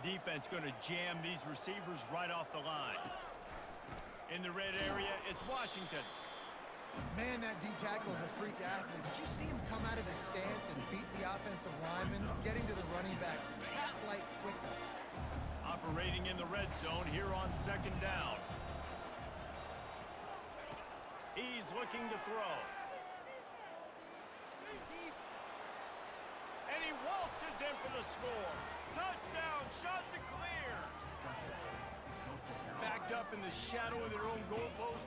defense going to jam these receivers right off the line. In the red area, it's Washington. Man, that D-tackle is a freak athlete. Did you see him come out of his stance and beat the offensive lineman, getting to the running back, cat-like quickness? Operating in the red zone here on second down. He's looking to throw. And he waltzes in for the score. Touchdown, shot to clear. Backed up in the shadow of their own goalpost,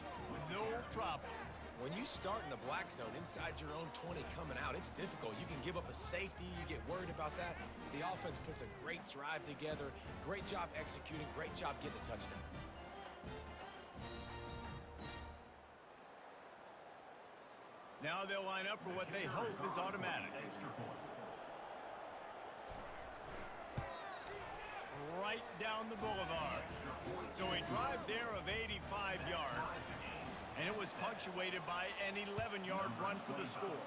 no problem. When you start in the black zone inside your own 20 coming out, it's difficult. You can give up a safety. You get worried about that. The offense puts a great drive together. Great job executing. Great job getting a touchdown. Now they'll line up for what they hope is automatic. Right down the boulevard. So a drive there of 85 yards. And it was punctuated by an 11-yard run for the score.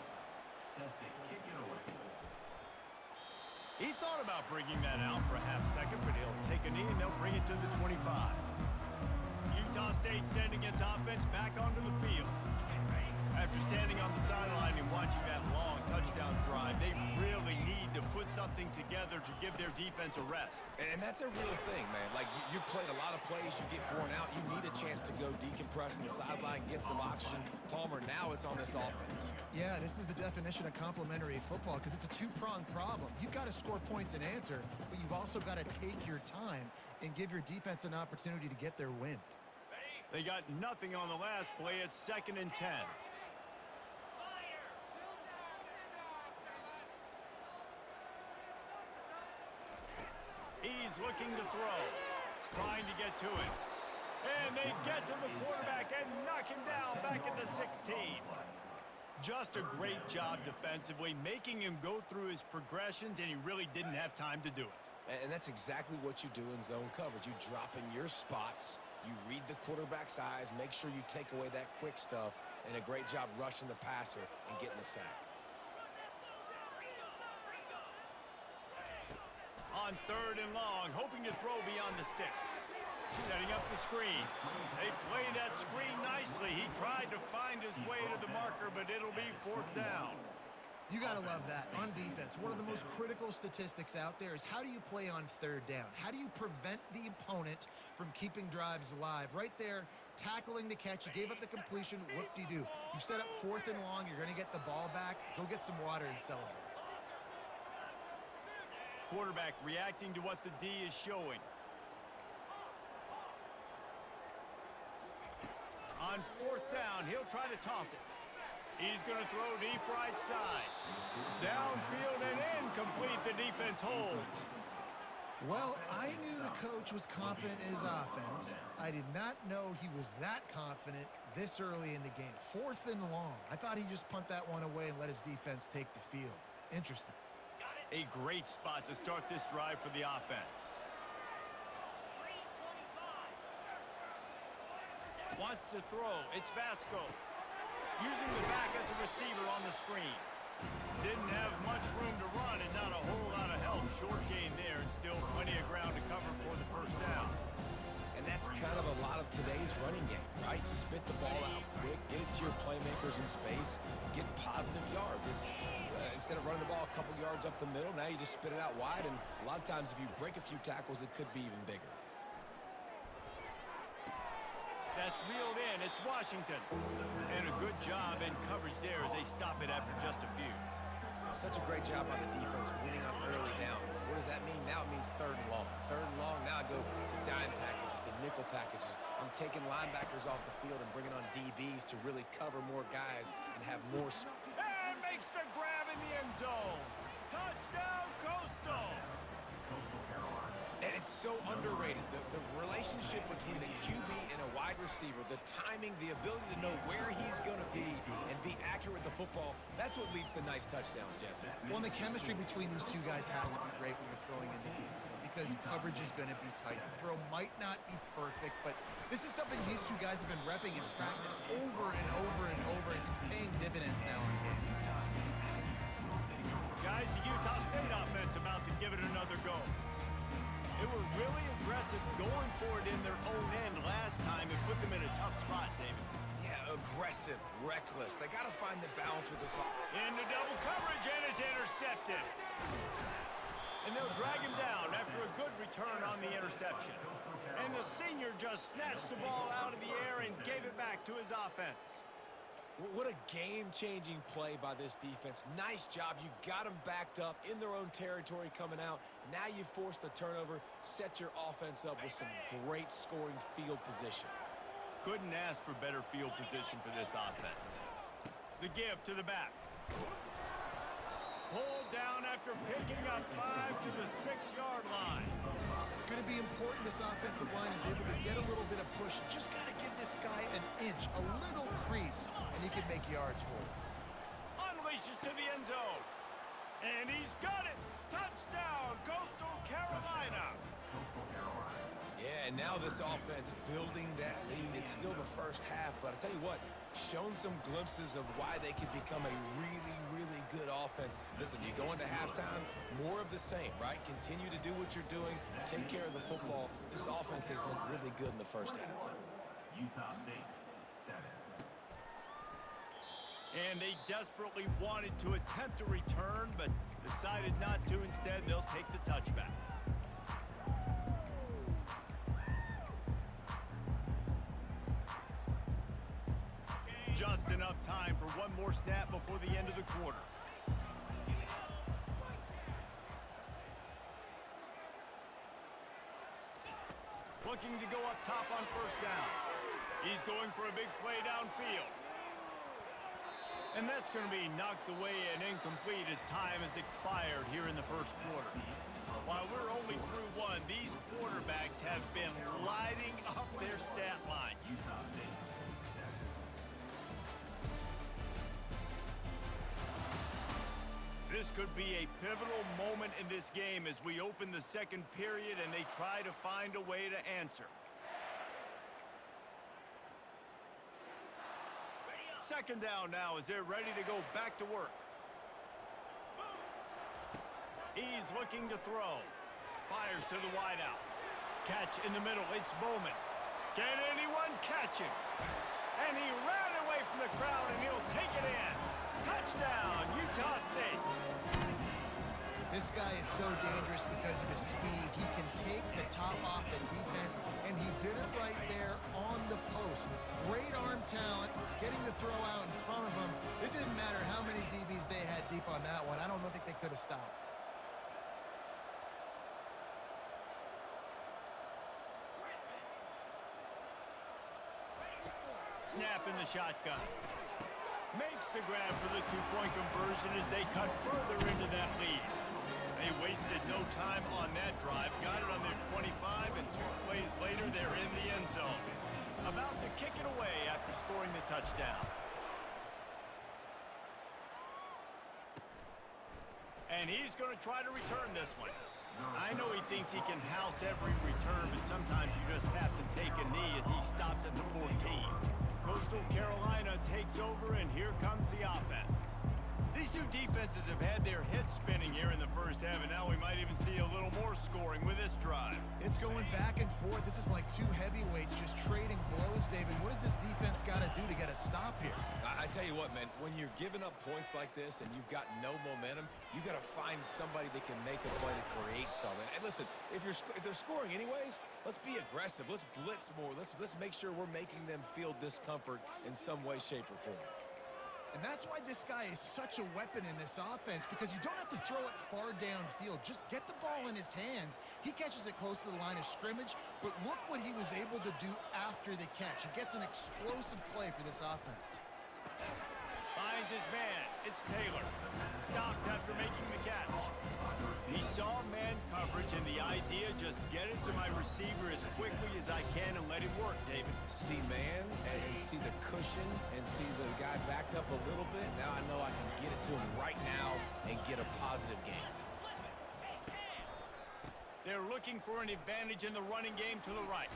He thought about bringing that out for a half second, but he'll take a knee and they'll bring it to the 25. Utah State sending its offense back onto the field. After standing on the sideline and watching that long touchdown drive, they really need to put something together to give their defense a rest. And that's a real thing, man. Like, you played a lot of plays, you get worn out, you need a chance to go decompress on the sideline, get some oxygen. Palmer, now it's on this offense. Yeah, this is the definition of complementary football because it's a two-pronged problem. You've got to score points and answer, but you've also got to take your time and give your defense an opportunity to get their wind. They got nothing on the last play. It's 2nd and 10. He's looking to throw, trying to get to it. And they get to the quarterback and knock him down back at the 16. Just a great job defensively, making him go through his progressions, and he really didn't have time to do it. And that's exactly what you do in zone coverage. You drop in your spots, you read the quarterback's eyes, make sure you take away that quick stuff, and a great job rushing the passer and getting the sack. On 3rd and long, hoping to throw beyond the sticks. Setting up the screen. They play that screen nicely. He tried to find his way to the marker, but it'll be 4th down. You got to love that. On defense, one of the most critical statistics out there is how do you play on 3rd down? How do you prevent the opponent from keeping drives alive? Right there, tackling the catch. You gave up the completion. Whoop-de-doo. You set up 4th and long. You're going to get the ball back. Go get some water and celebrate. Quarterback reacting to what the D is showing. On 4th down, he'll try to toss it. He's going to throw deep right side. Downfield and incomplete. The defense holds. Well, I knew the coach was confident in his offense. I did not know he was that confident this early in the game. 4th and long. I thought he'd just punt that one away and let his defense take the field. Interesting. A great spot to start this drive for the offense. Wants to throw. It's Vasco. Using the back as a receiver on the screen. Didn't have much room to run and not a whole lot of help. Short gain there and still plenty of ground to cover for the 1st down. And that's kind of a lot of today's running game, right? Spit the ball out quick, get it to your playmakers in space, get positive yards. It's instead of running the ball a couple yards up the middle, now you just spit it out wide, and a lot of times if you break a few tackles, it could be even bigger. That's reeled in. It's Washington. And a good job in coverage there as they stop it after just a few. Such a great job on the defense winning on early downs. What does that mean? Now it means 3rd and long. 3rd and long, now I go to dime packages, to nickel packages. I'm taking linebackers off the field and bringing on DBs to really cover more guys and have more speed. And makes the grab in the end zone. Touchdown, Coastal. And it's so underrated. The relationship between a QB and a wide receiver, the timing, the ability to know where he's going to be and be accurate with the football, that's what leads to nice touchdowns, Jesse. Well, and the chemistry between these two guys has to be great when you're throwing in the game because coverage is going to be tight. The throw might not be perfect, but this is something these two guys have been repping in practice over and over and over, and it's paying dividends now on game. Guys, the Utah State offense about to give it another go. They were aggressive, going for it in their own end last time and put them in a tough spot, David. Yeah, aggressive, reckless. They got to find the balance with this. Into double coverage, and it's intercepted. And they'll drag him down after a good return on the interception. And the senior just snatched the ball out of the air and gave it back to his offense. What a game-changing play by this defense. Nice job. You got them backed up in their own territory coming out. Now you force the turnover, set your offense up with some great scoring field position. Couldn't ask for better field position for this offense. The give to the back. Pulled down after picking up 5 to the 6-yard line. It's going to be important this offensive line is able to get a little bit of push. Just got to give this guy an inch, a little crease, and he can make yards for it. Unleashes to the end zone. And he's got it. Touchdown, Coastal Carolina. Yeah, and now this offense building that lead. It's still the first half, but I tell you what, shown some glimpses of why they could become a really, really good offense. Listen, you go into halftime, more of the same, right? Continue to do what you're doing, take care of the football. This offense has looked really good in the first half. Utah State, 7. And they desperately wanted to attempt a return, but decided not to. Instead, they'll take the touchback. Just enough time for one more snap before the end of the quarter. Looking to go up top on first down. He's going for a big play downfield. And that's going to be knocked away and incomplete as time has expired here in the first quarter. While we're only through one, these quarterbacks have been lighting up their stat line. This could be a pivotal moment in this game as we open the second period and they try to find a way to answer. Second down now as they're ready to go back to work. He's looking to throw. Fires to the wideout. Catch in the middle. It's Bowman. Can anyone catch him? And he ran away from the crowd and he'll take it in. Touchdown, Utah State. This guy is so dangerous because of his speed. He can take the top off the defense, and he did it right there on the post. Great arm talent, getting the throw out in front of him. It didn't matter how many DBs they had deep on that one. I don't think they could have stopped. Snap in the shotgun. Makes the grab for the two-point conversion as they cut further into that lead. They wasted no time on that drive. Got it on their 25, and 2 plays later, they're in the end zone. About to kick it away after scoring the touchdown. And he's going to try to return this one. I know he thinks he can house every return, but sometimes you just have to take a knee as he stopped at the 14. Coastal Carolina takes over, and here comes the offense. These two defenses have had their heads spinning here in the first half, and now we might even see a little more scoring with this drive. It's going back and forth. This is like two heavyweights just trading blows, David. What does this defense got to do to get a stop here? I tell you what, man, when you're giving up points like this and you've got no momentum, you got to find somebody that can make a play to create something. And listen, if they're scoring anyways, let's be aggressive. Let's blitz more. Let's make sure we're making them feel discomfort in some way, shape, or form. And that's why this guy is such a weapon in this offense, because you don't have to throw it far downfield. Just get the ball in his hands. He catches it close to the line of scrimmage, but look what he was able to do after the catch. He gets an explosive play for this offense. Finds his man. It's Taylor. Stopped after making the catch. He saw man coverage, and the idea, just get it to my receiver as quickly as I can and let him work, David. See man and see the cushion and see the guy backed up a little bit. Now I know I can get it to him right now and get a positive gain. They're looking for an advantage in the running game to the right.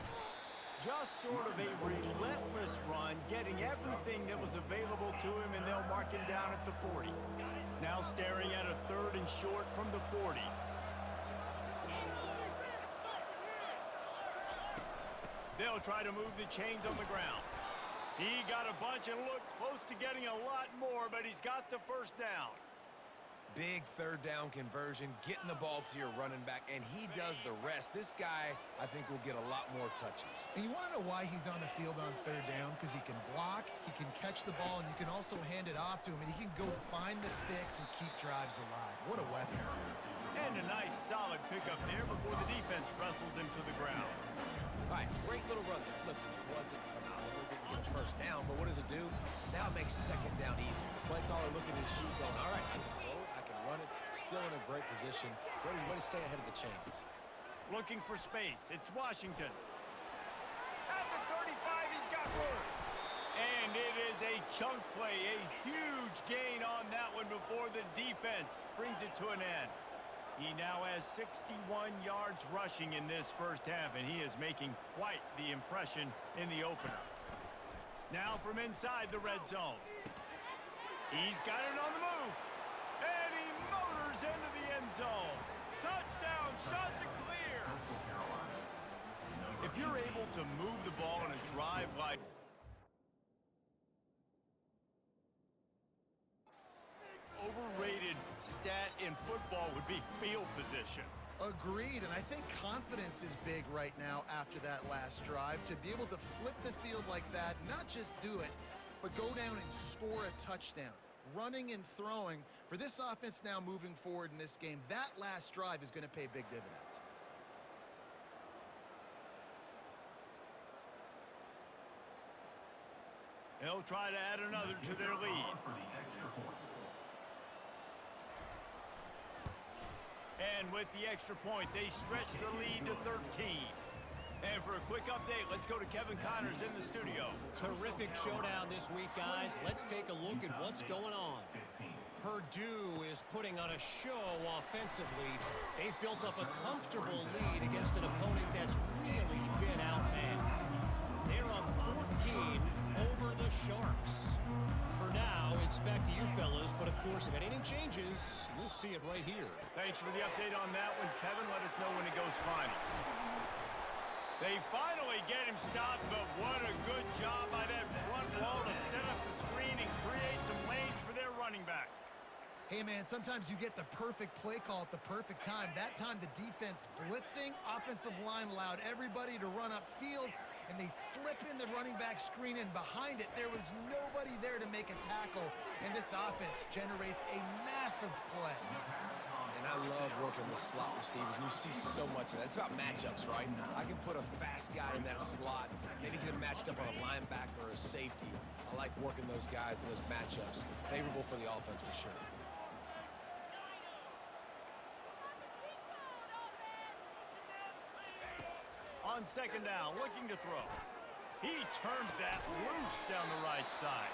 Just sort of a relentless run, getting everything that was available to him, and they'll mark him down at the 40. Now staring at a 3rd and short from the 40. They'll try to move the chains on the ground. He got a bunch and looked close to getting a lot more, but he's got the first down. Big third down conversion, getting the ball to your running back, and he does the rest. This guy, I think, will get a lot more touches. And you want to know why he's on the field on third down? Because he can block, he can catch the ball, and you can also hand it off to him, and he can go find the sticks and keep drives alive. What a weapon. And a nice, solid pickup there before the defense wrestles him to the ground. All right, great little run there. Listen, it wasn't phenomenal. It didn't get a first down, but what does it do? Now it makes second down easier. The play caller looking at his sheet going, all right, I can throw it, I can run it. Still in a great position. Way to stay ahead of the chains. Looking for space. It's Washington. At the 35, he's got room. And it is a chunk play, a huge gain on that one before the defense brings it to an end. He now has 61 yards rushing in this first half, and he is making quite the impression in the opener. Now from inside the red zone. He's got it on the move. And he motors into the end zone. Touchdown, shot to clear. If you're able to move the ball in a drive like overrated stat in football would be field position. Agreed, and I think confidence is big right now after that last drive. To be able to flip the field like that, not just do it, but go down and score a touchdown. Running and throwing, for this offense now moving forward in this game, that last drive is going to pay big dividends. They'll try to add another to their lead. And with the extra point, they stretch the lead to 13. And for a quick update, let's go to Kevin Connors in the studio. Terrific showdown this week, guys. Let's take a look at what's going on. Purdue is putting on a show offensively. They've built up a comfortable lead against an opponent that's really been outmanned. They're up 14 over the Sharks. For now, it's back to you fellas, but of course, if anything changes, we'll see it right here. Thanks for the update on that one, Kevin. Let us know when it goes final. They finally get him stopped, but what a good job by that front wall to set up the screen and create some lanes for their running back. Hey, man, sometimes you get the perfect play call at the perfect time. That time, the defense blitzing, offensive line allowed everybody to run upfield, and they slip in the running back screen, and behind it, there was nobody there to make a tackle, and this offense generates a massive play. And I love working the slot receivers, and you see so much of that. It's about matchups, right? I can put a fast guy in that slot, maybe get him matched up on a linebacker or a safety. I like working those guys in those matchups. Favorable for the offense for sure. On second down, looking to throw. He turns that loose down the right side.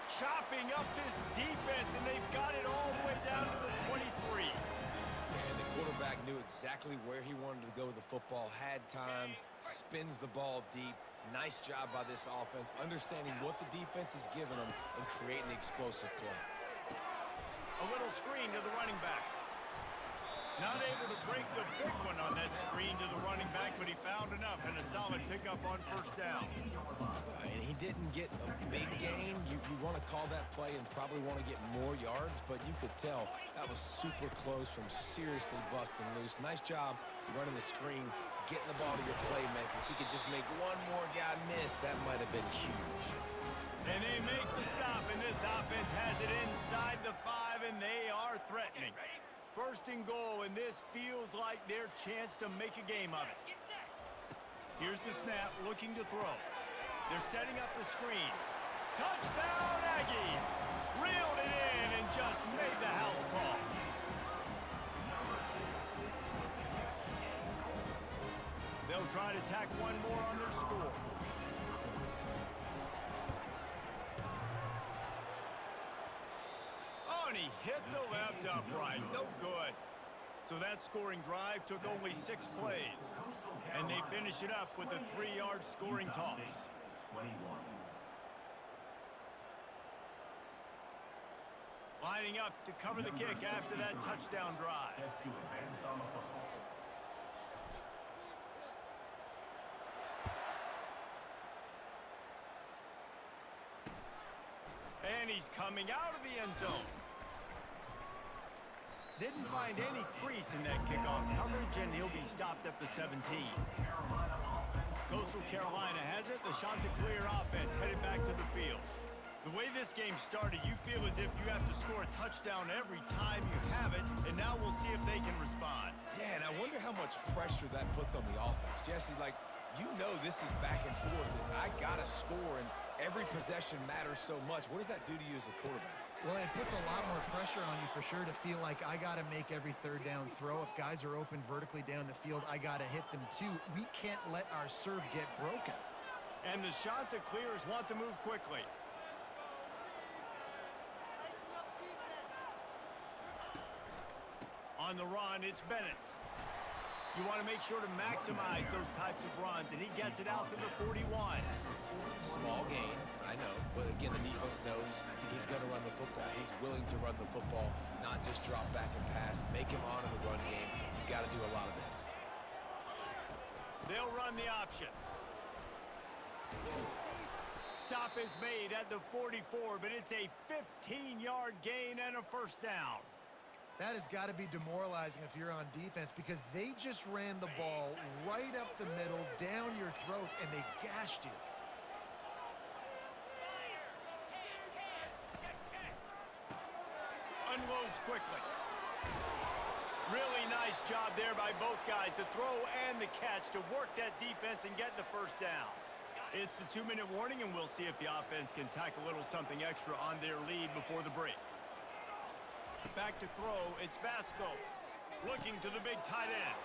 Chopping up this defense, and they've got it all the way down to the 23. And the quarterback knew exactly where he wanted to go with the football, had time, spins the ball deep. Nice job by this offense, understanding what the defense is giving them and creating the explosive play. A little screen to the running back. Not able to break the big one on that screen to the running back, but he found enough and a solid pickup on first down. And he didn't get a big gain. You want to call that play and probably want to get more yards, but you could tell that was super close from seriously busting loose. Nice job running the screen, getting the ball to your playmaker. If he could just make one more guy miss, that might have been huge. And they make the stop, and this offense has it inside the 5, and they are threatening. First and goal, and this feels like their chance to make a game of it. Here's the snap, looking to throw. They're setting up the screen. Touchdown, Aggies! Reeled it in and just made the house call. They'll try to tack one more on their score. And he hit the left upright. No good. So that scoring drive took only 6 plays. And they finish it up with a 3-yard scoring toss. Lining up to cover the kick after that touchdown drive. And he's coming out of the end zone. Didn't find any crease in that kickoff coverage, and he'll be stopped at the 17. Coastal Carolina has it. The Chanticleer offense headed back to the field. The way this game started, you feel as if you have to score a touchdown every time you have it, and now we'll see if they can respond. Yeah, and I wonder how much pressure that puts on the offense. Jesse, like, you know this is back and forth, and I got to score, and every possession matters so much. What does that do to you as a quarterback? Well, it puts a lot more pressure on you for sure to feel like I got to make every third down throw. If guys are open vertically down the field, I got to hit them too. We can't let our serve get broken. And the Chanticleers want to move quickly. On the run, it's Bennett. You want to make sure to maximize those types of runs, and he gets it out to the 41. Small gain, I know, but again, the defense knows he's going to run the football. He's willing to run the football, not just drop back and pass, make him honor the run game. You got to do a lot of this. They'll run the option. Stop is made at the 44, but it's a 15-yard gain and a first down. That has got to be demoralizing if you're on defense because they just ran the ball right up the middle, down your throats, and they gashed you. Unloads quickly. Really nice job there by both guys to throw and the catch to work that defense and get the first down. It's the 2-minute warning, and we'll see if the offense can tack a little something extra on their lead before the break. Back to throw, it's Basco. Looking to the big tight end.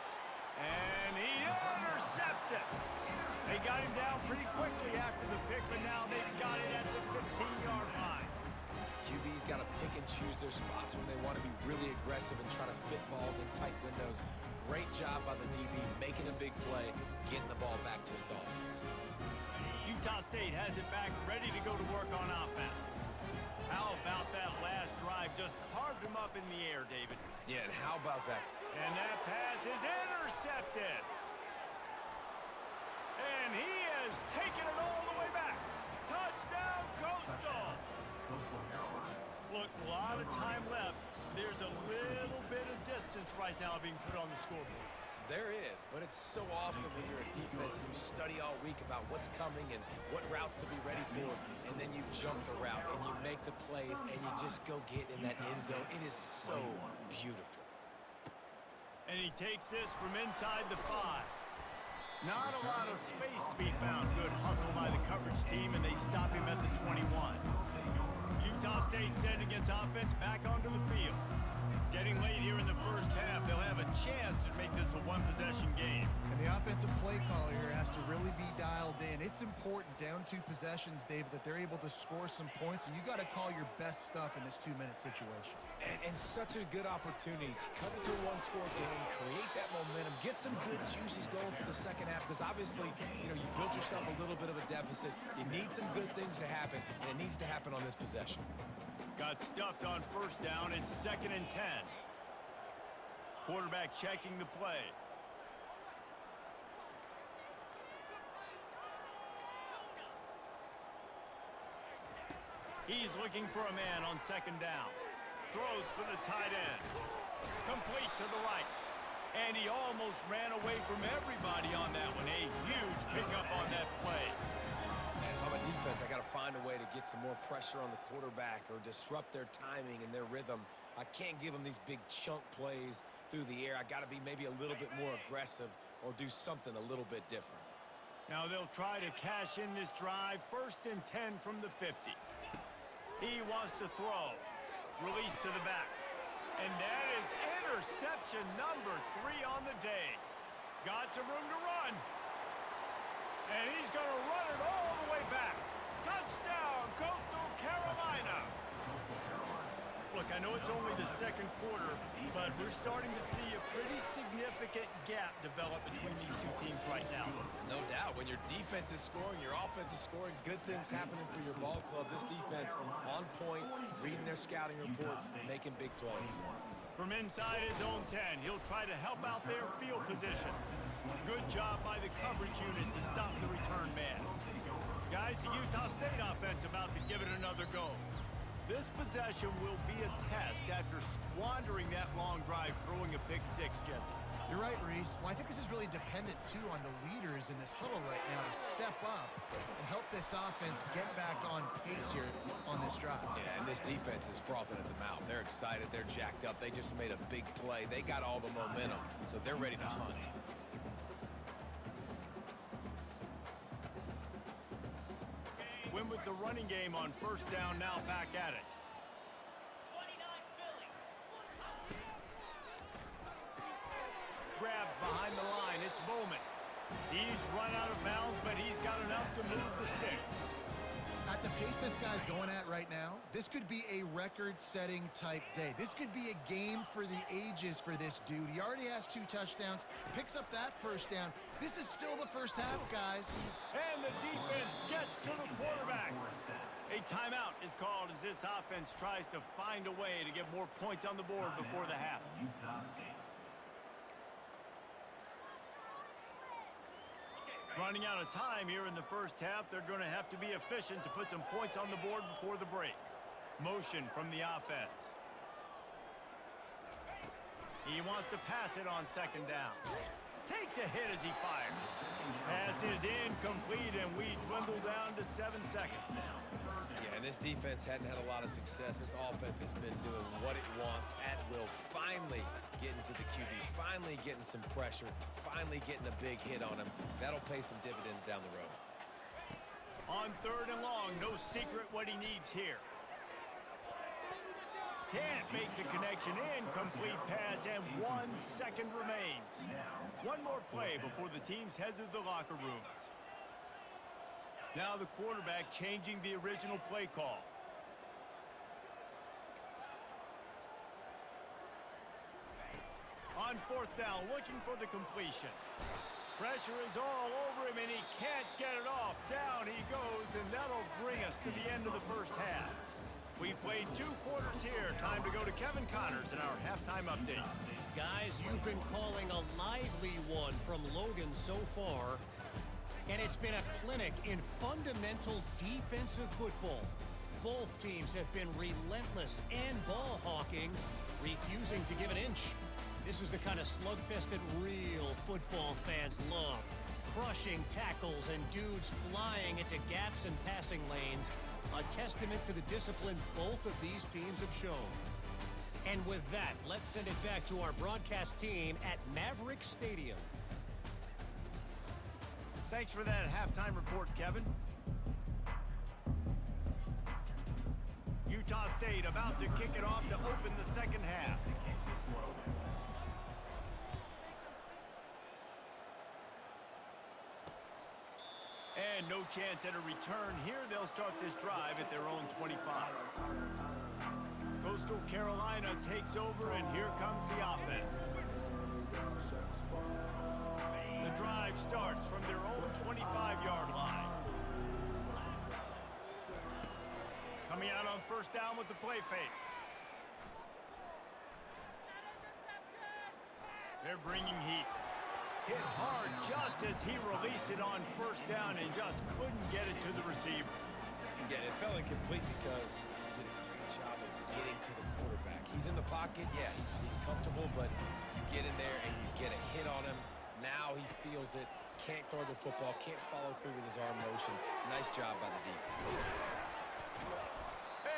And he intercepts it. They got him down pretty quickly after the pick, but now they've got it at the 15-yard line. QB's got to pick and choose their spots when they want to be really aggressive and try to fit balls in tight windows. Great job by the DB, making a big play, getting the ball back to its offense. Utah State has it back, ready to go to work on offense. How about that last drive? Just carved him up in the air, David. Yeah, and how about that? And that pass is intercepted. And he has taken it all the way back. Touchdown, Coastal. Look, a lot of time left. There's a little bit of distance right now being put on the scoreboard. There is, but it's so awesome when you're a defense and you study all week about what's coming and what routes to be ready for, and then you jump the route and you make the plays and you just go get in that end zone. It is so beautiful. And he takes this from inside the 5. Not a lot of space to be found. Good hustle by the coverage team, and they stop him at the 21. Utah State sending its offense back onto the field. Getting late here in the first half, they'll have a chance to make this a one-possession game. And the offensive play caller here has to really be dialed in. It's important, down 2 possessions, David, that they're able to score some points. So you got to call your best stuff in this 2-minute situation. And such a good opportunity to cut into a one-score game, create that momentum, get some good juices going for the second half, because obviously, you know, you built yourself a little bit of a deficit. You need some good things to happen, and it needs to happen on this possession. Got stuffed on first down. It's 2nd and 10. Quarterback checking the play. He's looking for a man on 2nd down. Throws for the tight end. Complete to the right. And he almost ran away from everybody on that one. A huge pickup on that play. If I'm a defense, I got to find a way to get some more pressure on the quarterback or disrupt their timing and their rhythm. I can't give them these big chunk plays through the air. I got to be maybe a little bit more aggressive or do something a little bit different. Now they'll try to cash in this drive. 1st and 10 from the 50. He wants to throw. Release to the back. And that is interception number 3 on the day. Got some room to run. And he's going to run it all the way back. Touchdown, Coastal Carolina. Look, I know it's only the 2nd quarter, but we're starting to see a pretty significant gap develop between these 2 teams right now. No doubt. When your defense is scoring, your offense is scoring, good things happening for your ball club. This defense on point, reading their scouting report, making big plays. From inside his own 10, he'll try to help out their field position. Good job by the coverage unit to stop the return man. Guys, the Utah State offense about to give it another go. This possession will be a test after squandering that long drive, throwing a pick six, Jesse. You're right, Reese. Well, I think this is really dependent, too, on the leaders in this huddle right now to step up and help this offense get back on pace here on this drive. Yeah, and this defense is frothing at the mouth. They're excited. They're jacked up. They just made a big play. They got all the momentum, so they're ready to hunt. Win with the running game on first down, now back at it. Grab behind the line, it's Bowman. He's run out of bounds, but he's got enough to move the sticks. At the pace this guy's going at right now, this could be a record-setting type day. This could be a game for the ages for this dude. He already has 2 touchdowns, picks up that first down. This is still the first half, guys. And the defense gets to the quarterback. A timeout is called as this offense tries to find a way to get more points on the board before the half. Utah State. Running out of time here in the first half, they're going to have to be efficient to put some points on the board before the break. Motion from the offense. He wants to pass it on second down. Takes a hit as he fires. Pass is incomplete, and we dwindle down to 7 seconds. Yeah, and this defense hadn't had a lot of success. This offense has been doing what it wants at will. Finally getting to the QB, finally getting some pressure, finally getting a big hit on him. That'll pay some dividends down the road. On third and long, no secret what he needs here. Can't make the connection. Incomplete pass, and 1 second remains. One more play before the teams head to the locker rooms. Now the quarterback changing the original play call. On fourth down, looking for the completion. Pressure is all over him, and he can't get it off. Down he goes, and that'll bring us to the end of the first half. We've played 2 quarters here. Time to go to Kevin Connors in our halftime update. Guys, you've been calling a lively one from Logan so far. And it's been a clinic in fundamental defensive football. Both teams have been relentless and ball hawking, refusing to give an inch. This is the kind of slugfest that real football fans love. Crushing tackles and dudes flying into gaps and passing lanes. A testament to the discipline both of these teams have shown. And with that, let's send it back to our broadcast team at Maverick Stadium. Thanks for that halftime report, Kevin. Utah State about to kick it off to open the second half. And no chance at a return here. They'll start this drive at their own 25. Coastal Carolina takes over, and here comes the offense. The drive starts from their own 25-yard line. Coming out on first down with the play fake. They're bringing heat. Hit hard just as he released it on first down and just couldn't get it to the receiver. Yeah, it fell incomplete because he did a great job of getting to the quarterback. He's in the pocket, yeah, he's comfortable, but you get in there and you get a hit on him. Now he feels it, can't throw the football, can't follow through with his arm motion. Nice job by the defense.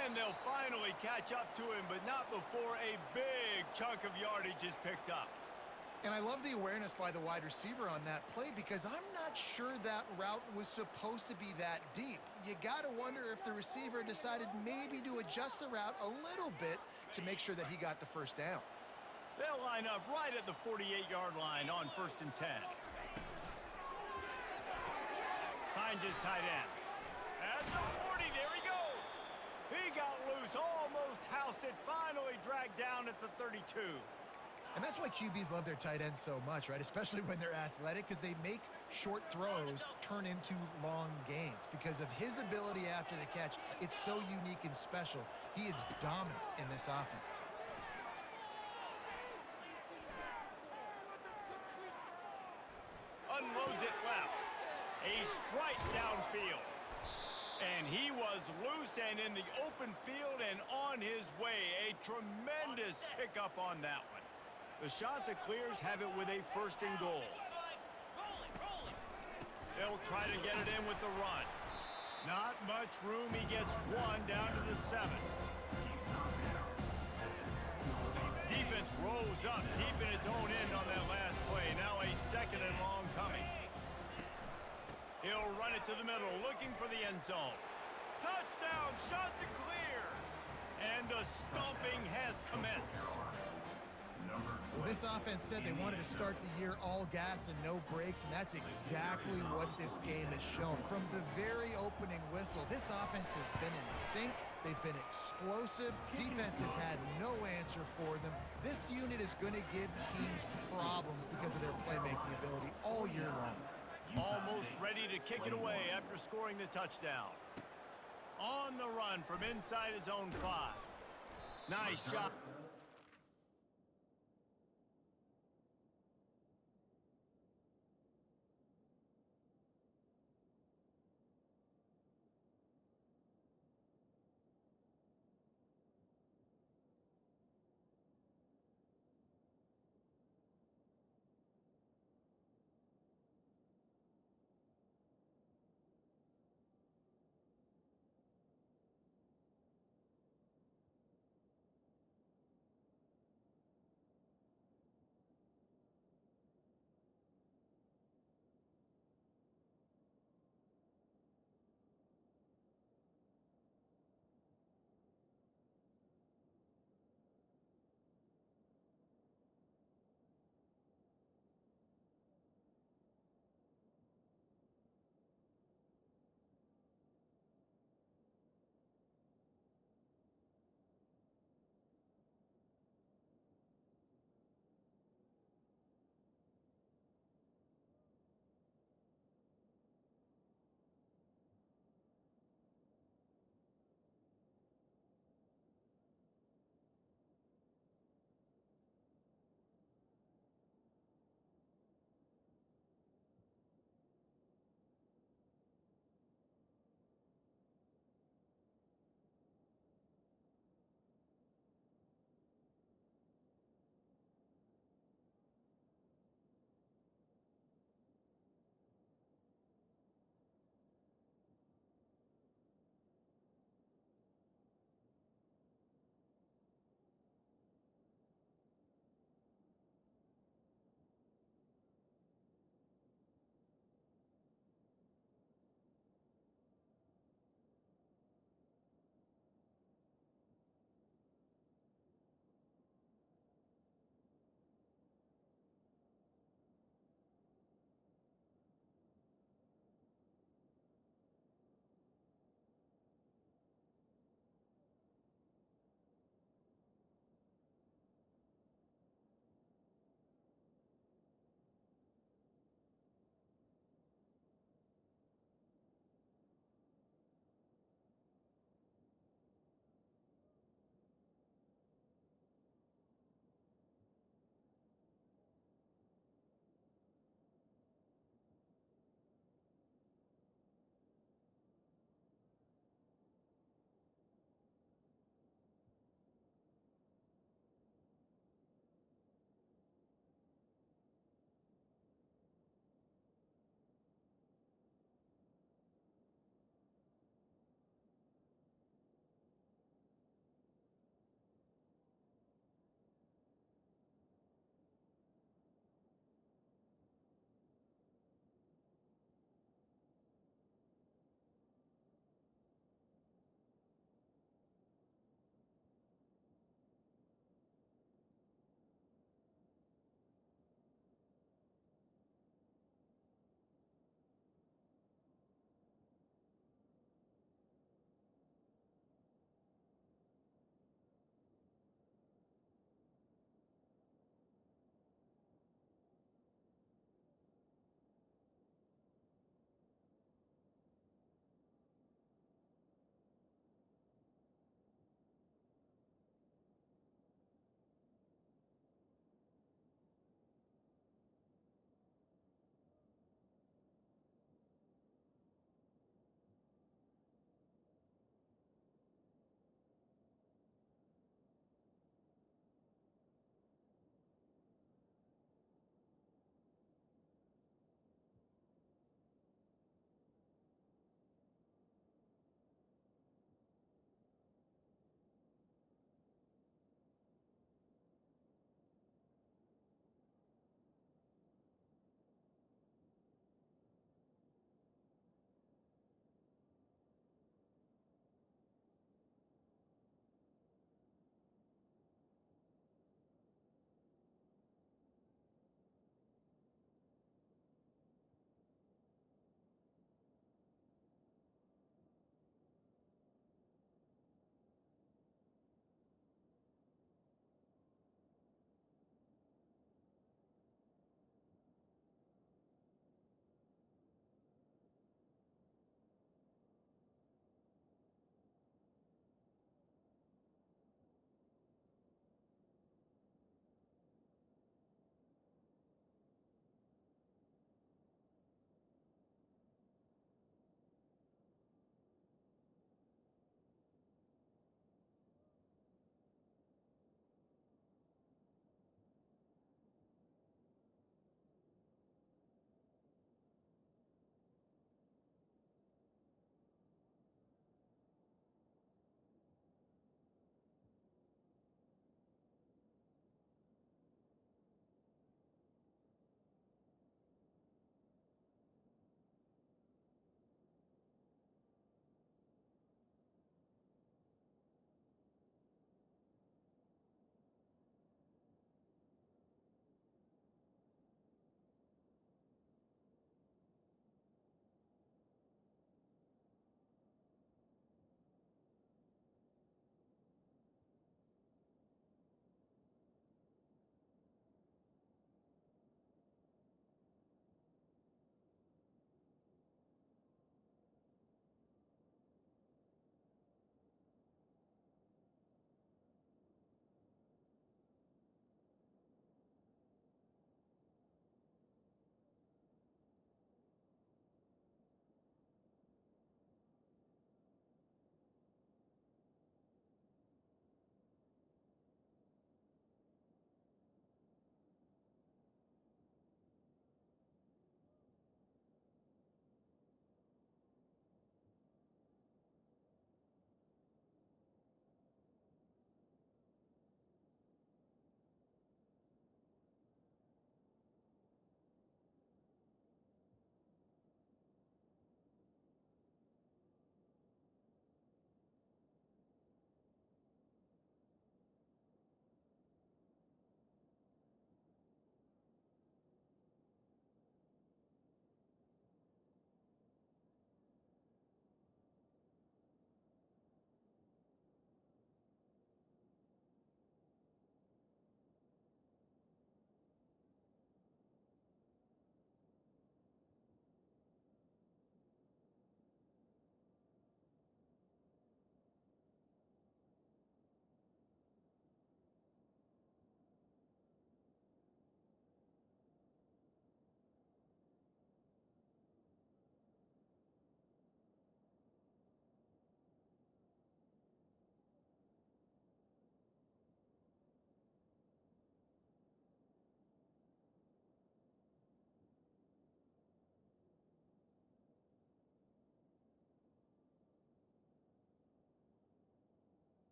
And they'll finally catch up to him, but not before a big chunk of yardage is picked up. And I love the awareness by the wide receiver on that play because I'm not sure that route was supposed to be that deep. You got to wonder if the receiver decided maybe to adjust the route a little bit to make sure that he got the first down. They'll line up right at the 48-yard line on first and 10. Finds his tight end. At the 40, there he goes. He got loose, almost housed it, finally dragged down at the 32. And that's why QBs love their tight ends so much, right? Especially when they're athletic, because they make short throws turn into long gains. Because of his ability after the catch, it's so unique and special. He is dominant in this offense. Unloads it left. A strike downfield. And he was loose and in the open field and on his way. A tremendous pickup on that one. The shot that clears have it with a first and goal. They'll try to get it in with the run. Not much room. He gets one down to the 7. Defense rolls up deep in its own end on that last play. Now a second and long coming. He'll run it to the middle, looking for the end zone. Touchdown, shot to clear. And the stomping has commenced. Well, this offense said they wanted to start the year all gas and no brakes, and that's exactly what this game has shown. From the very opening whistle, this offense has been in sync. They've been explosive. Defense has had no answer for them. This unit is going to give teams problems because of their playmaking ability all year long. Almost ready to kick it away after scoring the touchdown. On the run from inside his own 5. Nice shot.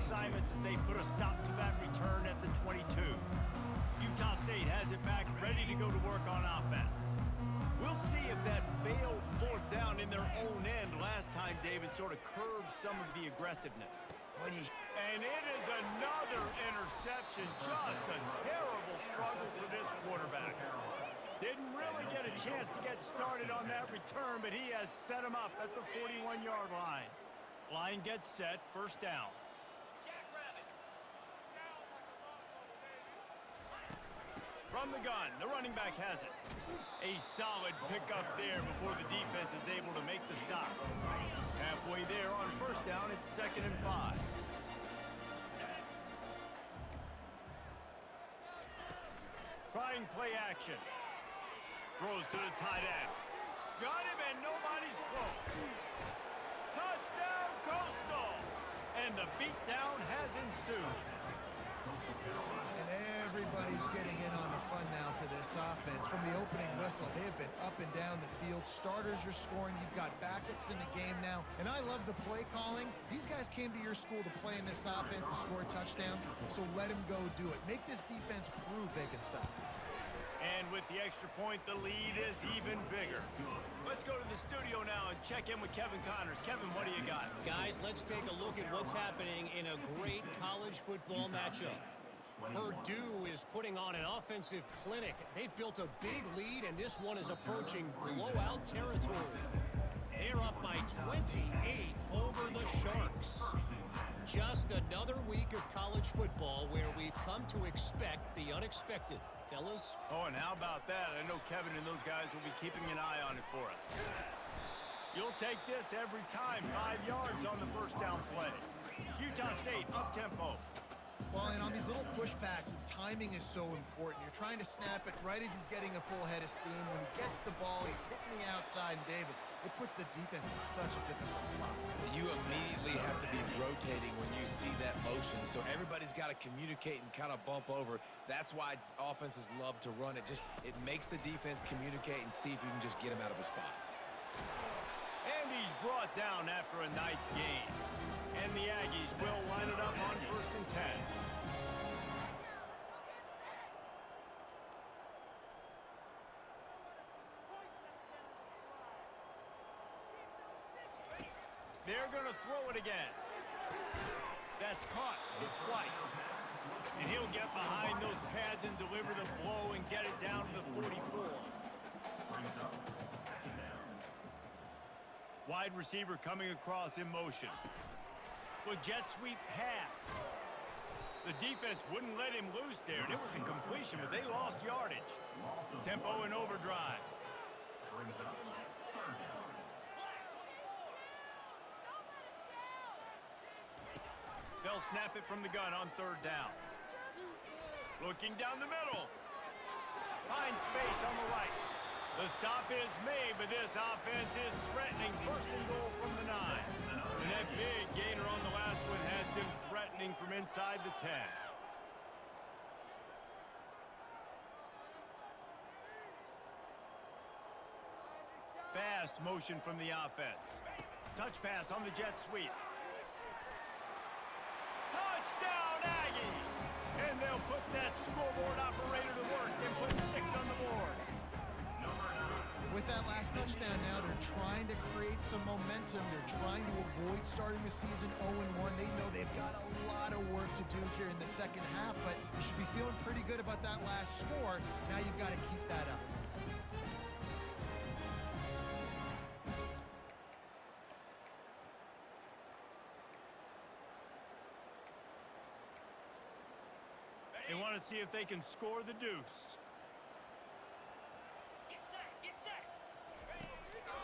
assignments as they put a stop to that return at the 22. Utah State has it back, ready to go to work on offense. We'll see if that failed fourth down in their own end last time, David, sort of curbed some of the aggressiveness. And it is another interception. Just a terrible struggle for this quarterback. Didn't really get a chance to get started on that return, but he has set him up at the 41-yard line. Line gets set, first down. From the gun, the running back has it. A solid pickup there before the defense is able to make the stop. Halfway there on first down, it's 2nd and 5. Trying play action. Throws to the tight end. Got him and nobody's close. Touchdown, Coastal! And the beatdown has ensued. And everybody's getting in on the fun now for this offense. From the opening whistle, they have been up and down the field. Starters are scoring. You've got backups in the game now. And I love the play calling. These guys came to your school to play in this offense to score touchdowns, so let them go do it. Make this defense prove they can stop. And with the extra point, the lead is even bigger. Let's go to the studio now and check in with Kevin Connors. Kevin, what do you got? Guys, let's take a look at what's happening in a great college football matchup. Purdue is putting on an offensive clinic. They've built a big lead, and this one is approaching blowout territory. They're up by 28 over the Sharks. Just another week of college football where we've come to expect the unexpected. Fellas? Oh, and how about that? I know Kevin and those guys will be keeping an eye on it for us. You'll take this every time. 5 yards on the first down play. Utah State, up-tempo. Well, and on these little push passes, timing is so important. You're trying to snap it right as he's getting a full head of steam. When he gets the ball, he's hitting the outside, and David, it puts the defense in such a difficult spot. You immediately have to be rotating when you see that motion, so everybody's got to communicate and kind of bump over. That's why offenses love to run it. It makes the defense communicate and see if you can just get him out of a spot. And he's brought down after a nice gain. And the Aggies will line it up on 1st and 10. They're going to throw it again. That's caught. It's White. And he'll get behind those pads and deliver the blow and get it down to the 44. Wide receiver coming across in motion. Well, jet sweep pass. The defense wouldn't let him loose there, and it was a completion, but they lost yardage. Tempo and overdrive. They'll snap it from the gun on 3rd down. Looking down the middle. Finds space on the right. The stop is made, but this offense is threatening 1st and goal from the 9. And that big gainer on the last one has them threatening from inside the 10. Fast motion from the offense. Touch pass on the jet sweep. Touchdown, Aggies! And they'll put that scoreboard operator to work and put 6 on the board. With that last touchdown now, they're trying to create some momentum. They're trying to avoid starting the season 0-1. They know they've got a lot of work to do here in the second half, but you should be feeling pretty good about that last score. Now you've got to keep that up. They want to see if they can score the deuce.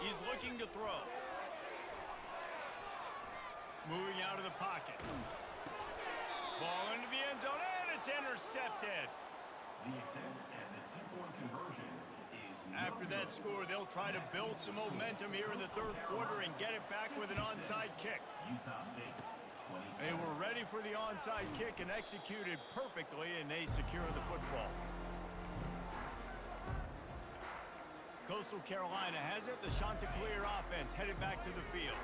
He's looking to throw. Moving out of the pocket. Ball into the end zone, and it's intercepted. The attempt at the two-point conversion is After that score, they'll try to build some momentum here in the 3rd quarter and get it back with an onside kick. Utah State. They were ready for the onside kick and executed perfectly, and they secure the football. Coastal Carolina has it. The Chanticleer offense headed back to the field.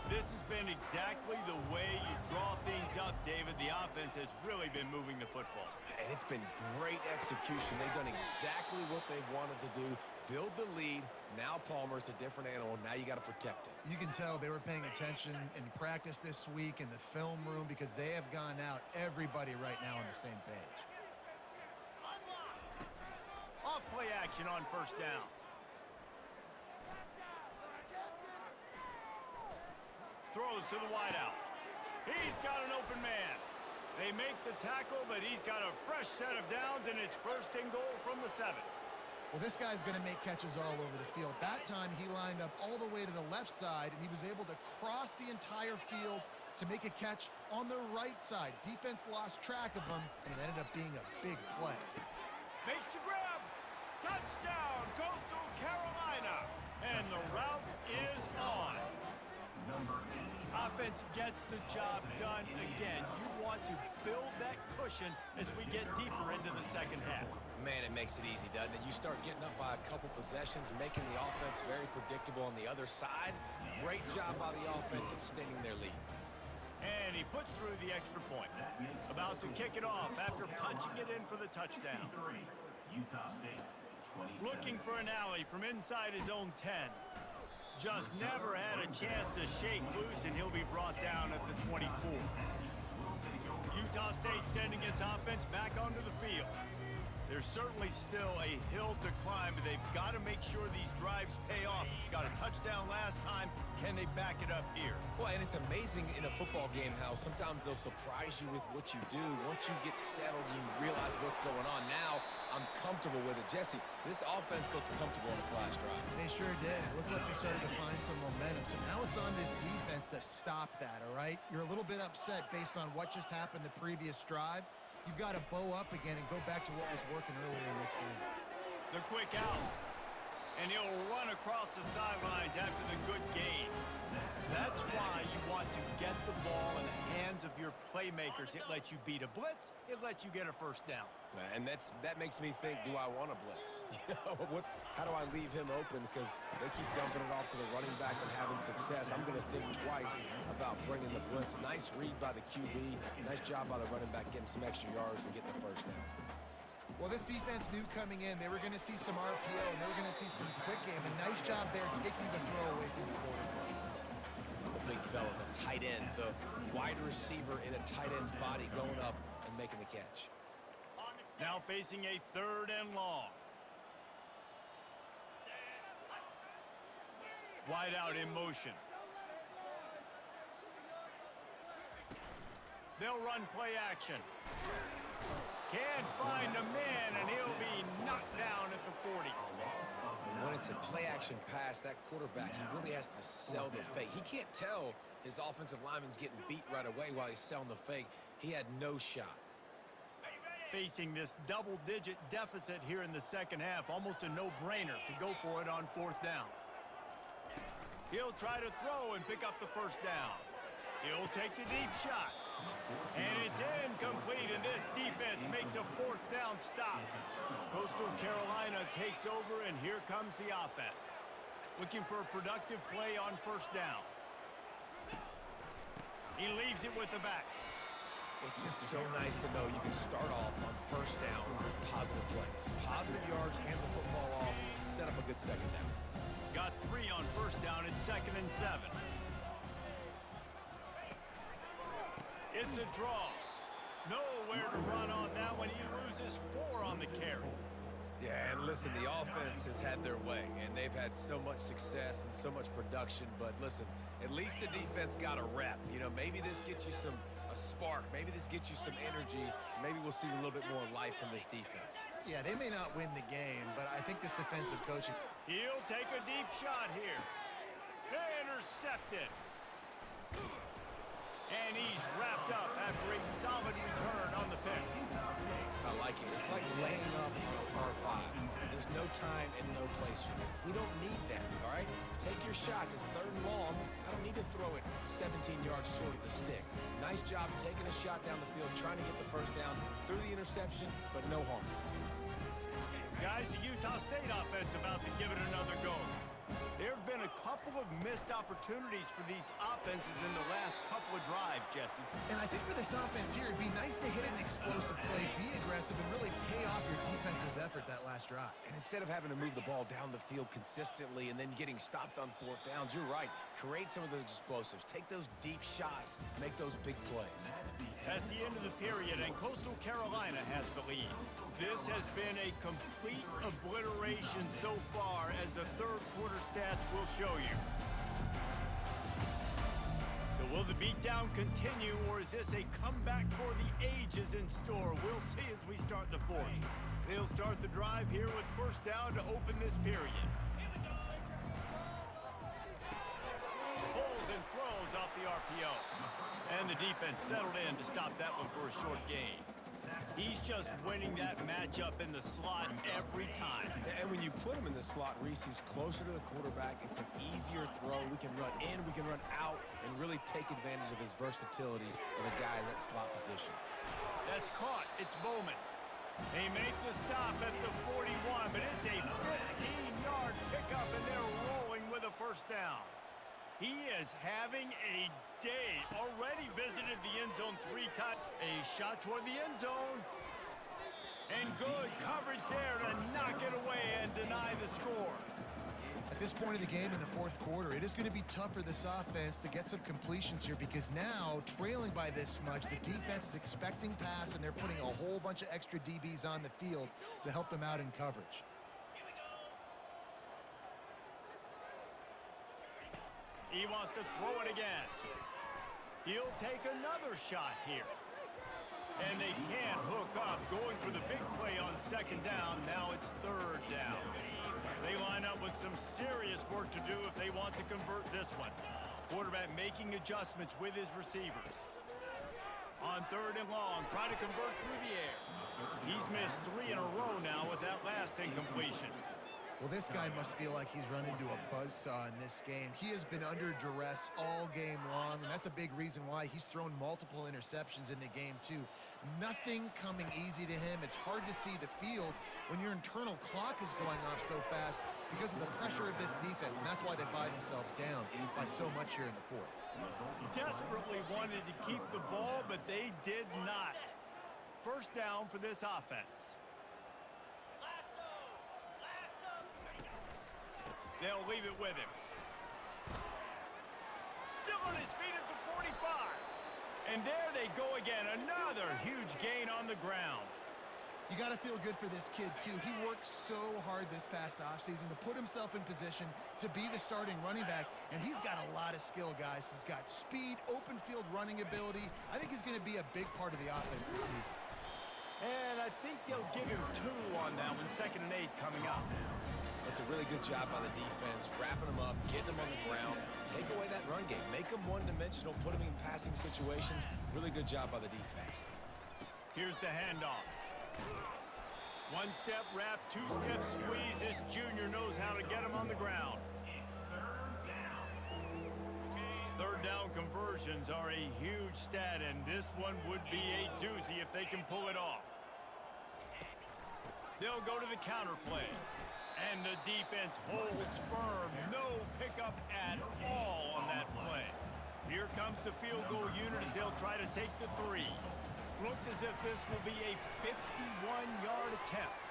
This has been exactly the way you draw things up, David. The offense has really been moving the football. And it's been great execution. They've done exactly what they've wanted to do. Build the lead. Now Palmer's a different animal. Now you got to protect it. You can tell they were paying attention in practice this week in the film room because they have gone out, everybody right now on the same page. Off play action on first down. Throws to the wideout. He's got an open man. They make the tackle, but he's got a fresh set of downs, and it's first and goal from the 7. Well, this guy's going to make catches all over the field. That time, he lined up all the way to the left side, and he was able to cross the entire field to make a catch on the right side. Defense lost track of him, and it ended up being a big play. Makes the grab. Touchdown, Coastal Carolina. And the route is on. Offense gets the job done again. You want to build that cushion as we get deeper into the second half. Man, it makes it easy, doesn't it? You start getting up by a couple possessions, making the offense very predictable on the other side. Great job by the offense extending their lead. And he puts through the extra point. About to kick it off after punching it in for the touchdown. Looking for an alley from inside his own 10. Just never had a chance to shake loose, and he'll be brought down at the 24. Utah State sending its offense back onto the field. There's certainly still a hill to climb, but they've got to make sure these drives pay off. Got a touchdown last time. Can they back it up here? Well, and it's amazing in a football game how sometimes they'll surprise you with what you do. Once you get settled, you realize what's going on. Now, I'm comfortable with it. Jesse, this offense looked comfortable in its last drive. They sure did. It looked like they started to find some momentum. So now it's on this defense to stop that, all right? You're a little bit upset based on what just happened the previous drive. You've got to bow up again and go back to what was working earlier in this game. The quick out. And he'll run across the sidelines after the good gain. That's why you want to get the ball in the hands of your playmakers. It lets you beat a blitz. It lets you get a first down. And that makes me think, do I want a blitz? You know, how do I leave him open? Because they keep dumping it off to the running back and having success. I'm going to think twice about bringing the blitz. Nice read by the QB. Nice job by the running back getting some extra yards and getting the first down. Well, this defense knew coming in they were going to see some RPO and they were going to see some quick game. A nice job there taking the throw away from the quarterback. The big fella, the tight end, the wide receiver in a tight end's body going up and making the catch. Now facing a 3rd and long. Wide out in motion. They'll run play action. Can't find a man, and he'll be knocked down at the 40. When it's a play-action pass, that quarterback, he really has to sell the fake. He can't tell his offensive lineman's getting beat right away while he's selling the fake. He had no shot. Facing this double-digit deficit here in the second half, almost a no-brainer to go for it on 4th down. He'll try to throw and pick up the first down. He'll take the deep shot. And it's incomplete, and this defense makes a 4th down stop. Coastal Carolina takes over, and here comes the offense. Looking for a productive play on 1st down. He leaves it with the back. It's just so nice to know you can start off on 1st down with positive plays. Positive yards, hand the football off, set up a good 2nd down. Got 3 on 1st down at 2nd and 7. It's a draw. Nowhere to run on that one. He loses 4 on the carry. Yeah, and listen, the offense has had their way, and they've had so much success and so much production. But listen, at least the defense got a rep. You know, maybe this gets you a spark. Maybe this gets you some energy. Maybe we'll see a little bit more life from this defense. Yeah, they may not win the game, but I think this defensive coaching... He'll take a deep shot here. Intercepted. And he's wrapped up after a solid return on the pick. I like it. It's like laying up on a par 5. There's no time and no place for that. We don't need that, all right? Take your shots. It's 3rd and long. I don't need to throw it 17 yards short of the stick. Nice job taking a shot down the field, trying to get the 1st down through the interception, but no harm. Guys, the Utah State offense about to give it another go. There have been a couple of missed opportunities for these offenses in the last couple of drives, Jesse. And I think for this offense here, it'd be nice to hit an explosive play, be aggressive, and really pay off your defense's effort that last drive. And instead of having to move the ball down the field consistently and then getting stopped on fourth downs, you're right. Create some of those explosives. Take those deep shots. Make those big plays. That's the end of the period, and Coastal Carolina has the lead. This has been a complete obliteration so far, as the third quarter stats will show you. So will the beatdown continue, or is this a comeback for the ages in store? We'll see as we start the fourth. They'll start the drive here with first down to open this period. Pulls and throws off the RPO. And the defense settled in to stop that one for a short gain. He's just winning that matchup in the slot every time. And when you put him in the slot, Reese, he's closer to the quarterback. It's an easier throw. We can run in, we can run out, and really take advantage of his versatility of the guy in that slot position. That's caught. It's Bowman. They make the stop at the 41, but it's a 15-yard pickup, and they're rolling with a first down. He is having a day. Already visited the end zone 3 times. A shot toward the end zone. And good coverage there to knock it away and deny the score. At this point of the game in the fourth quarter, it is going to be tough for this offense to get some completions here, because now, trailing by this much, the defense is expecting pass, and they're putting a whole bunch of extra DBs on the field to help them out in coverage. He wants to throw it again. He'll take another shot here. And they can't hook up, going for the big play on second down. Now it's third down. They line up with some serious work to do if they want to convert this one. Quarterback making adjustments with his receivers. On third and long, trying to convert through the air. He's missed 3 in a row now with that last incompletion. Well, this guy must feel like he's run into a buzzsaw in this game. He has been under duress all game long, and that's a big reason why he's thrown multiple interceptions in the game, too. Nothing coming easy to him. It's hard to see the field when your internal clock is going off so fast because of the pressure of this defense, and that's why they find themselves down by so much here in the fourth. Desperately wanted to keep the ball, but they did not. First down for this offense. They'll leave it with him. Still on his feet at the 45. And there they go again. Another huge gain on the ground. You got to feel good for this kid, too. He worked so hard this past offseason to put himself in position to be the starting running back, and he's got a lot of skill, guys. He's got speed, open field running ability. I think he's going to be a big part of the offense this season. And I think they'll give him 2 on that one, 2nd and 8 coming up. That's a really good job by the defense, wrapping them up, getting them on the ground. Take away that run game. Make them one-dimensional, put them in passing situations. Really good job by the defense. Here's the handoff. 1-step wrap, 2-step squeeze. This junior knows how to get him on the ground. Third down conversions are a huge stat, and this one would be a doozy if they can pull it off. They'll go to the counter play. And the defense holds firm. No pickup at all on that play. Here comes the field goal unit as they'll try to take the 3. Looks as if this will be a 51-yard attempt.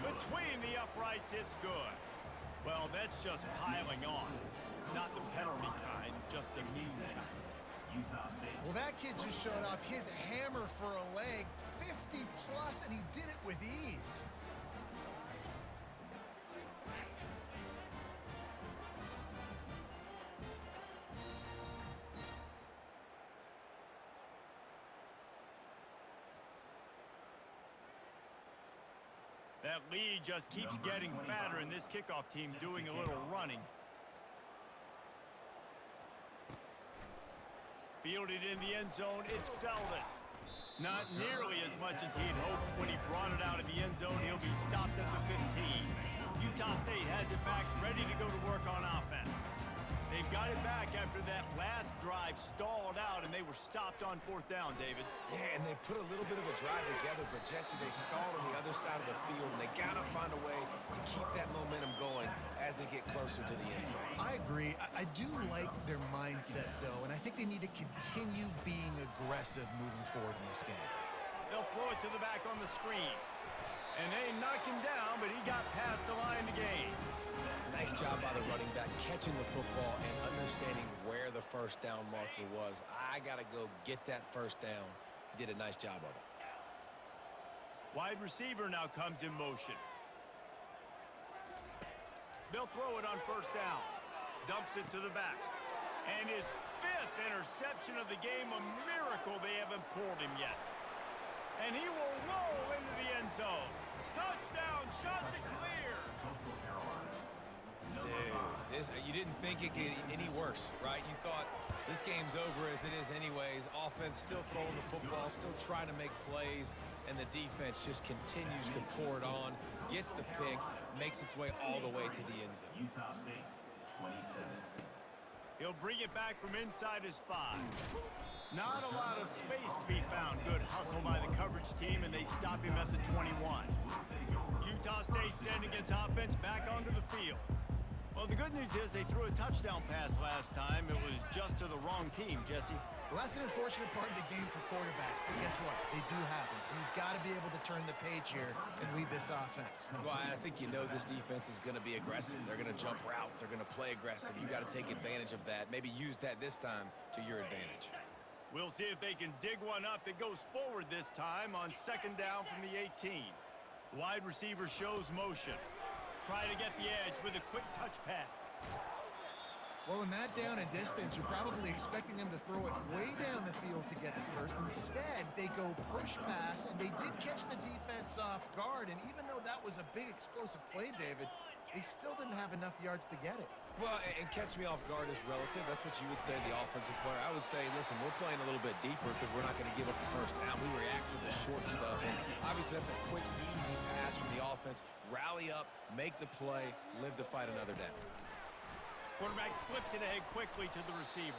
Between the uprights, it's good. Well, that's just piling on. Not the penalty kind, just the mean kind. Well, that kid just showed off his hammer for a leg, 50-plus, and he did it with ease. That lead just keeps getting fatter, and this kickoff team doing a little running. Fielded in the end zone, it's Selden. Not nearly as much as he'd hoped when he brought it out of the end zone. He'll be stopped at the 15. Utah State has it back, ready to go to work on offense. They've got it back after that last drive stalled out, and they were stopped on 4th down, David. Yeah, and they put a little bit of a drive together but Jesse, they stalled on the other side of the field, and they got to find a way to keep that momentum going as they get closer to the end zone. I agree. I do like their mindset, though, and I think they need to continue being aggressive moving forward in this game. They'll throw it to the back on the screen. And they knocked him down, but he got past the line to gain. Nice job by the running back catching the football and understanding where the first down marker was. I got to go get that first down. He did a nice job of it. Wide receiver now comes in motion. They'll throw it on first down. Dumps it to the back. And his 5th interception of the game, a miracle they haven't pulled him yet. And he will roll into the end zone. Touchdown, shot to clear. Dude, you didn't think it could get any worse, right? You thought this game's over as it is anyways. Offense still throwing the football, still trying to make plays, and the defense just continues to pour it on, gets the pick, makes its way all the way to the end zone. Utah State, 27. He'll bring it back from inside his 5. Not a lot of space to be found. Good hustle by the coverage team, and they stop him at the 21. Utah State sending its offense back onto the field. Well, the good news is they threw a touchdown pass last time. It was just to the wrong team, Jesse. Well, that's an unfortunate part of the game for quarterbacks, but guess what? They do happen, so you've got to be able to turn the page here and lead this offense. Well, I think you know this defense is going to be aggressive. They're going to jump routes. They're going to play aggressive. You got to take advantage of that. Maybe use that this time to your advantage. We'll see if they can dig one up that goes forward this time on second down from the 18. Wide receiver shows motion. Try to get the edge with a quick touch pass. Well, in that down and distance, you're probably expecting him to throw it way down the field to get the first. Instead, they go push pass, and they did catch the defense off guard. And even though that was a big explosive play, David, they still didn't have enough yards to get it. Well, and catch me off guard is relative. That's what you would say, the offensive player. I would say, listen, we're playing a little bit deeper because we're not going to give up the first down. We react to the short stuff, and obviously that's a quick, easy pass from the offense. Rally up, make the play, live to fight another down. Quarterback flips it ahead quickly to the receiver.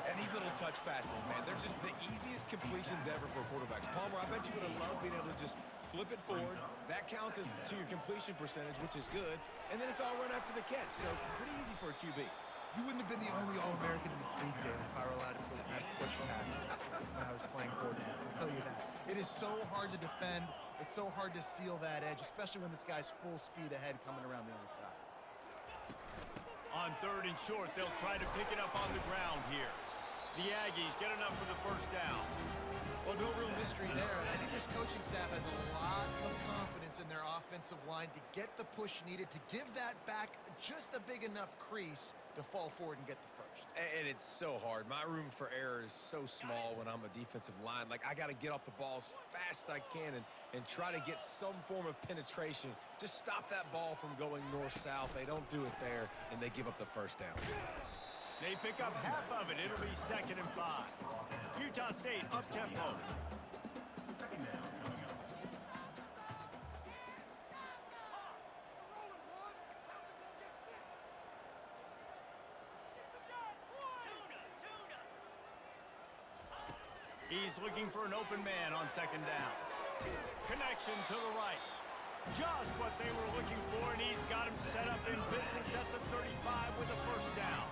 And these little touch passes, man, they're just the easiest completions ever for quarterbacks. Palmer, I bet you would have loved being able to just flip it forward. That counts as to your completion percentage, which is good. And then it's all run after the catch, so pretty easy for a QB. You wouldn't have been the only All-American in this booth, David, if I were allowed to have push passes when I was playing quarterback. I'll tell you that. It is so hard to defend. It's so hard to seal that edge, especially when this guy's full speed ahead coming around the outside. On third and short, they'll try to pick it up on the ground here. The Aggies get enough for the first down. Well, no real mystery there. I think this coaching staff has a lot of confidence in their offensive line to get the push needed, to give that back just a big enough crease to fall forward and get the first. And it's so hard. My room for error is so small when I'm a defensive line. Like, I got to get off the ball as fast as I can and try to get some form of penetration. Just stop that ball from going north-south. They don't do it there, and they give up the first down. They pick up half of it. It'll be 2nd and 5. Utah State up-tempo. Second down coming up. He's looking for an open man on 2nd down. Connection to the right. Just what they were looking for, and he's got him set up in business at the 35 with a first down.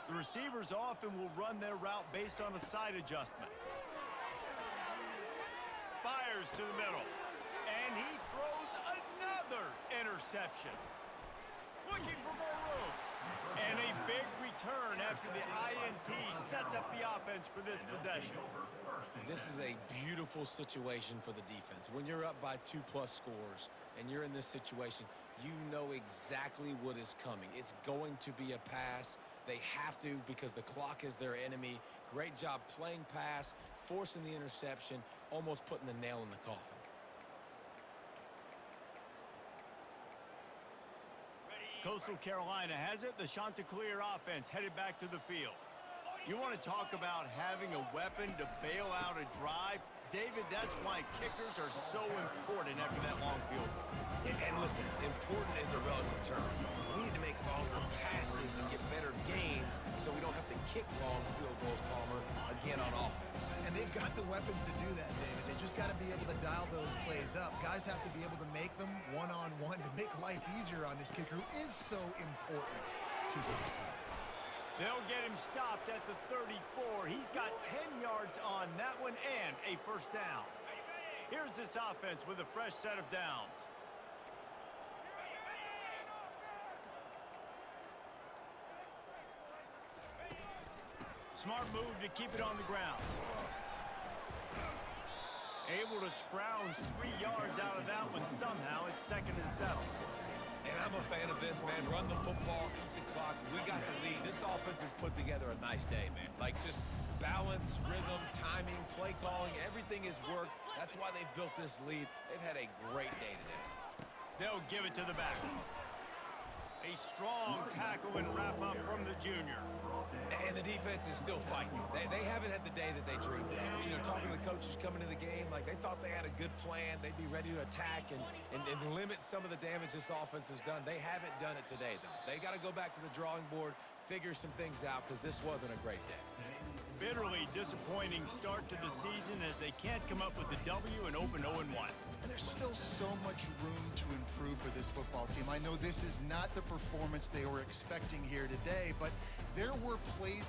The receivers often will run their route based on a side adjustment. Fires to the middle. And he throws another interception. Looking for more room. And a big return after the INT sets up the offense for this possession. This is a beautiful situation for the defense. When you're up by 2+ scores and you're in this situation, you know exactly what is coming. It's going to be a pass. They have to because the clock is their enemy. Great job playing pass, forcing the interception, almost putting the nail in the coffin. Coastal Carolina has it. The Chanticleer offense headed back to the field. You want to talk about having a weapon to bail out a drive? David, that's why kickers are so important after that long field goal. And listen, important is a relative term. We need to make longer passes and get better gains so we don't have to kick long field goals, Palmer, again on offense. And they've got the weapons to do that, David. They just got to be able to dial those plays up. Guys have to be able to make them one-on-one to make life easier on this kicker who is so important to this team. They'll get him stopped at the 34. He's got 10 yards on that one and a first down. Here's this offense with a fresh set of downs. Smart move to keep it on the ground. Able to scrounge 3 yards out of that one somehow. It's 2nd and 7. And I'm a fan of this, man. Run the football, eat the clock. We got the lead. This offense has put together a nice day, man. Like, just balance, rhythm, timing, play calling, everything has worked. That's why they've built this lead. They've had a great day today. They'll give it to the back. A strong tackle and wrap up from the junior. And the defense is still fighting. They haven't had the day that they dreamed of. You know, talking to the coaches coming into the game, like they thought they had a good plan. They'd be ready to attack and limit some of the damage this offense has done. They haven't done it today, though. They got to go back to the drawing board, figure some things out, because this wasn't a great day. Bitterly disappointing start to the season as they can't come up with a W and open 0-1. And there's still so much room to improve for this football team. I know this is not the performance they were expecting here today, but there were plays